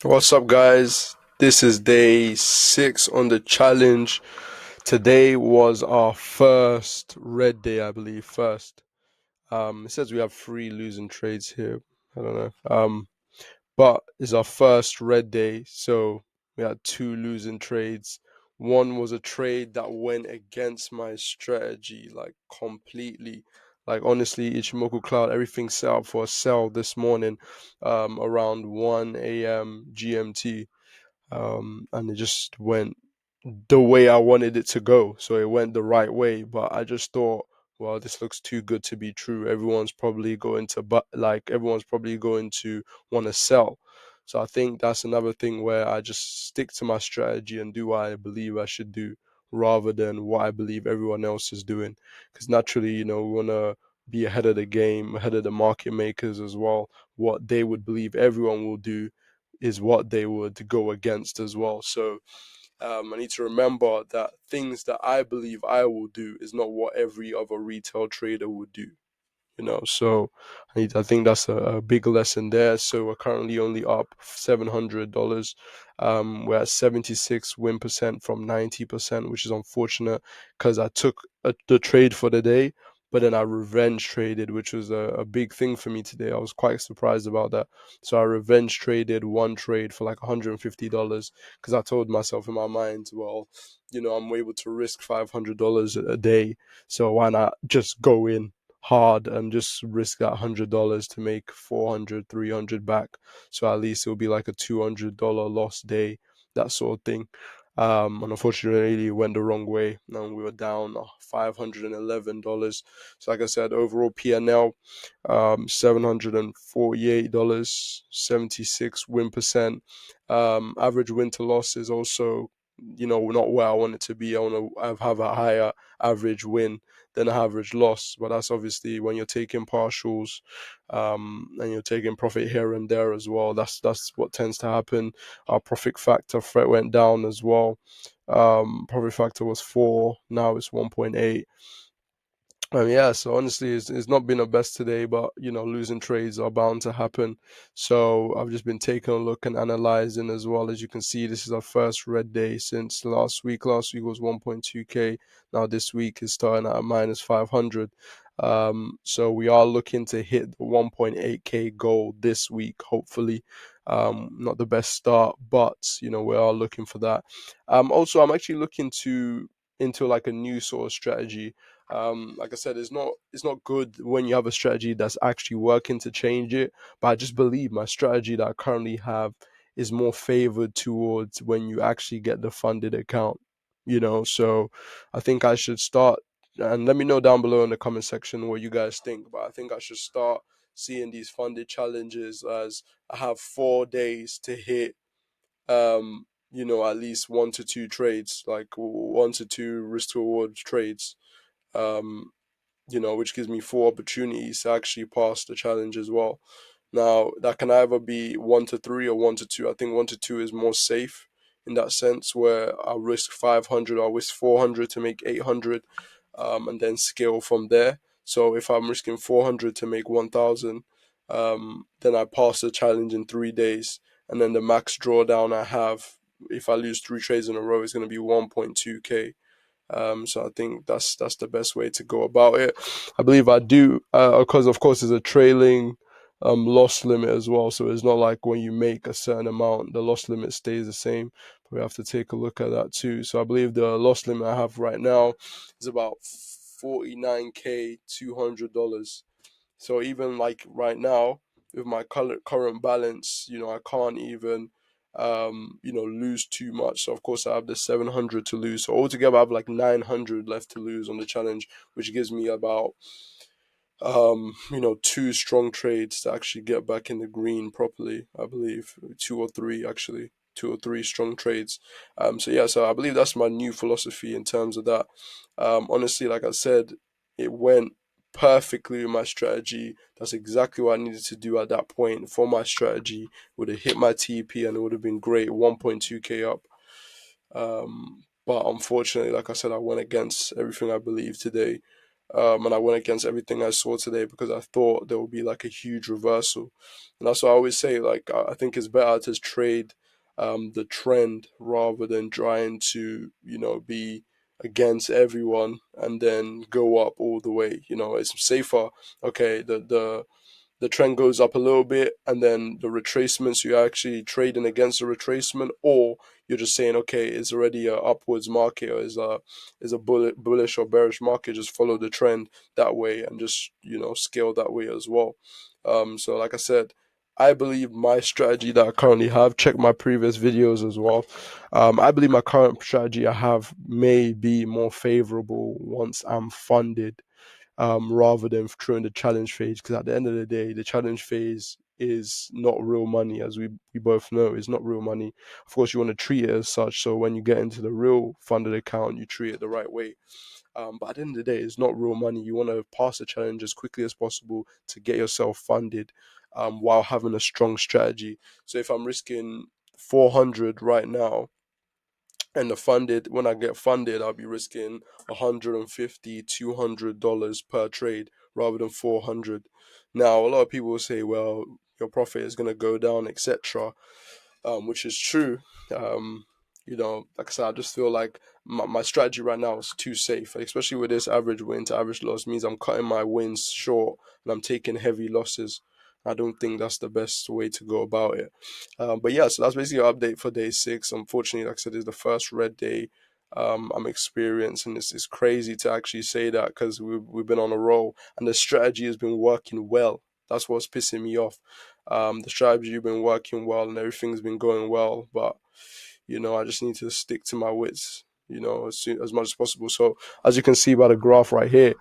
What's up, guys? This is day 6 on the challenge. Today was our first red day, I believe. First. It says we have 3 losing trades here. I don't know. But it's our first red day, so we had 2 losing trades. One was a trade that went against my strategy, like completely. Like honestly, Ichimoku Cloud, everything set up for a sell this morning, around 1 a.m. GMT, and it just went the way I wanted it to go. So it went the right way, but I just thought, well, this looks too good to be true. Everyone's probably going to want to sell. So I think that's another thing where I just stick to my strategy and do what I believe I should do rather than what I believe everyone else is doing. Because naturally, we want to be ahead of the game, ahead of the market makers as well. What they would believe everyone will do is what they would go against as well. So I need to remember that things that I believe I will do is not what every other retail trader would do. So I think that's a big lesson there. So we're currently only up $700. We're at 76 win percent from 90%, which is unfortunate because I took the trade for the day, but then I revenge traded, which was a big thing for me today. I was quite surprised about that. So I revenge traded one trade for like $150 because I told myself in my mind, well, I'm able to risk $500 a day, so why not just go in hard and just risk that $100 to make 400, 300 back. So at least it'll be like a $200 loss day, that sort of thing. And unfortunately, it went the wrong way, and we were down $511. So, like I said, overall PNL, $748, 76 win percent. Average win to loss is also, not where I want it to be. I want to have a higher average win than an average loss. But that's obviously when you're taking partials, and you're taking profit here and there as well. That's what tends to happen. Our profit factor threat went down as well. Profit factor was 4, now it's 1.8. Yeah, so honestly, it's not been the best today, but losing trades are bound to happen. So I've just been taking a look and analyzing as well. As you can see, this is our first red day since last week. Last week was 1.2k. Now this week is starting at a minus 500. So we are looking to hit the 1.8k goal this week, hopefully. Not the best start, but we are looking for that. Also, I'm actually looking to into like a new sort of strategy. Like I said, it's not good when you have a strategy that's actually working to change it. But I just believe my strategy that I currently have is more favored towards when you actually get the funded account. So I think I should start, and let me know down below in the comment section what you guys think. But I think I should start seeing these funded challenges as I have 4 days to hit, at least 1 to 2 trades, like 1 to 2 risk to reward trades. Um, which gives me 4 opportunities to actually pass the challenge as well. Now, that can either be 1 to 3 or 1 to 2. I think 1 to 2 is more safe in that sense, where I'll risk 500, I'll risk 400 to make 800, and then scale from there. So if I'm risking 400 to make 1,000, then I pass the challenge in 3 days. And then the max drawdown I have, if I lose 3 trades in a row, is going to be 1.2k. So I think that's the best way to go about it. I believe I do, because of course there's a trailing loss limit as well. So it's not like when you make a certain amount, the loss limit stays the same. But we have to take a look at that too. So I believe the loss limit I have right now is about 49k $200. So even like right now, with my current balance, I can't even lose too much. So of course I have the 700 to lose. So altogether I have like 900 left to lose on the challenge, which gives me about 2 strong trades to actually get back in the green properly. I believe 2 or 3 actually. 2 or 3 strong trades. So I believe that's my new philosophy in terms of that. Honestly, like I said, it went perfectly with my strategy. That's exactly what I needed to do at that point for my strategy. Would have hit my TP and it would have been great. 1.2k up. But unfortunately, like I said, I went against everything I believed today. and I went against everything I saw today because I thought there would be like a huge reversal. And that's why I always say, like, I think it's better to trade the trend rather than trying to, be against everyone and then go up all the way. It's safer. Okay, the trend goes up a little bit and then the retracements, you're actually trading against the retracement, or you're just saying, okay, it's already a upwards market, or is a bullish or bearish market, just follow the trend that way and just scale that way as well. So like I said, I believe my strategy that I currently have, check my previous videos as well. I believe my current strategy I have may be more favorable once I'm funded, rather than during the challenge phase. Because at the end of the day, the challenge phase is not real money, as we both know, it's not real money. Of course, you want to treat it as such. So when you get into the real funded account, you treat it the right way. But at the end of the day, it's not real money. You want to pass the challenge as quickly as possible to get yourself funded, while having a strong strategy. So if I'm risking 400 right now, and the funded when I get funded, I'll be risking 150, $200 per trade rather than 400. Now, a lot of people will say, well, your profit is going to go down, etc., which is true. Um, like I said, I just feel like my strategy right now is too safe, especially with this average win to average loss means I'm cutting my wins short and I'm taking heavy losses. I don't think that's the best way to go about it. But yeah, so that's basically an update for day 6. Unfortunately, like I said, it's the first red day I'm experiencing. It's crazy to actually say that because we've been on a roll and the strategy has been working well. That's what's pissing me off. The strategy has been working well and everything's been going well, but I just need to stick to my wits, as much as possible. So as you can see by the graph right here,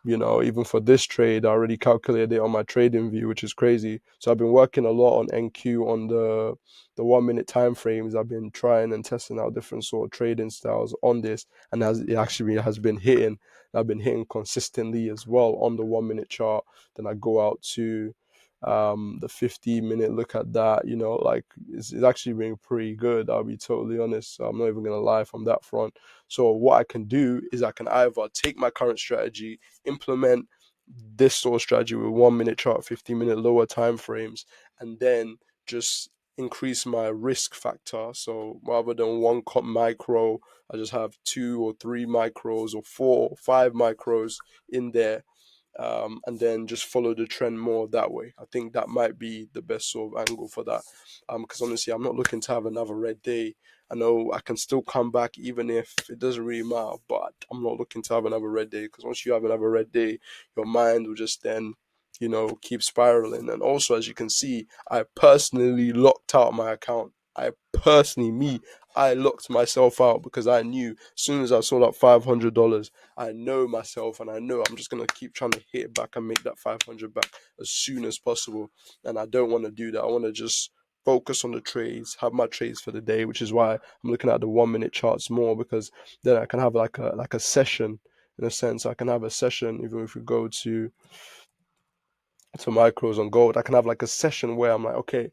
even for this trade, I already calculated it on my trading view, which is crazy. So I've been working a lot on NQ on the 1 minute time frames. I've been trying and testing out different sort of trading styles on this, and it actually has been hitting. I've been hitting consistently as well on the 1 minute chart. Then I go out to the 15-minute look at that, like it's actually been pretty good. I'll be totally honest. So I'm not even gonna lie from that front. So what I can do is I can either take my current strategy, implement this sort of strategy with 1 minute chart, 15-minute lower time frames, and then just increase my risk factor. So rather than one micro, I just have 2 or 3 micros or 4 or 5 micros in there, and then just follow the trend more that way. I think that might be the best sort of angle for that. Because honestly, I'm not looking to have another red day. I know I can still come back even if it doesn't really matter, but I'm not looking to have another red day because once you have another red day, your mind will just then, keep spiraling. And also, as you can see, I personally locked out my account. I locked myself out because I knew as soon as I saw that $500, I know myself and I know I'm just gonna keep trying to hit it back and make that 500 back as soon as possible. And I don't want to do that. I want to just focus on the trades, have my trades for the day, which is why I'm looking at the 1 minute charts more, because then I can have like a session in a sense. I can have a session even if we go to micros on gold. I can have like a session where I'm like, okay,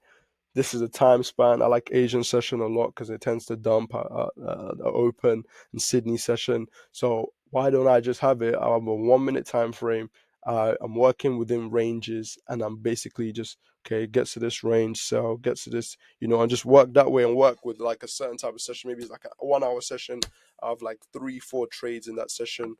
this is a time span. I like Asian session a lot because it tends to dump the open and Sydney session. So why don't I just have it? I have a 1 minute time frame. I'm working within ranges, and I'm basically just okay. Gets to this range, so gets to this, and just work that way and work with like a certain type of session. Maybe it's like a 1 hour session. I have like 3, 4 trades in that session.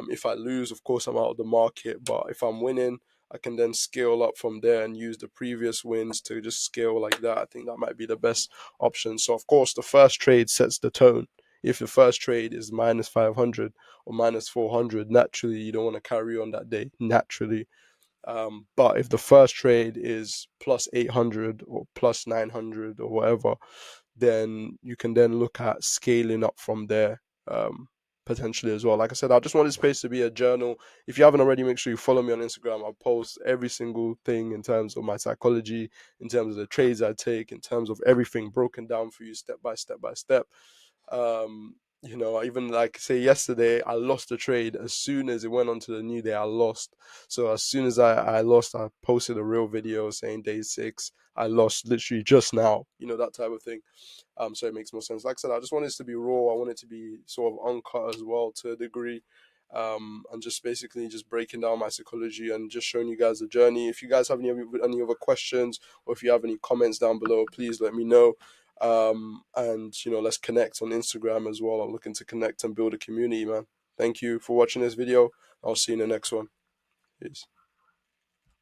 If I lose, of course, I'm out of the market. But if I'm winning, I can then scale up from there and use the previous wins to just scale like that. I think that might be the best option. So, of course, the first trade sets the tone. If the first trade is minus 500 or minus 400, naturally, you don't want to carry on that day, naturally. But if the first trade is plus 800 or plus 900 or whatever, then you can then look at scaling up from there, potentially as well. Like I said, I just want this space to be a journal. If you haven't already, make sure you follow me on Instagram. I'll post every single thing in terms of my psychology, in terms of the trades I take, in terms of everything broken down for you step by step by step. Even like say yesterday, I lost the trade as soon as it went on to the new day. I lost. So as soon as I lost, I posted a real video saying day 6. I lost literally just now. That type of thing. So it makes more sense. Like I said, I just want this to be raw. I want it to be sort of uncut as well to a degree. and just basically just breaking down my psychology and just showing you guys the journey. If you guys have any other questions, or if you have any comments down below, please let me know. And let's connect on Instagram as well. I'm looking to connect and build a community, man. Thank you for watching this video. I'll see you in the next one. Peace.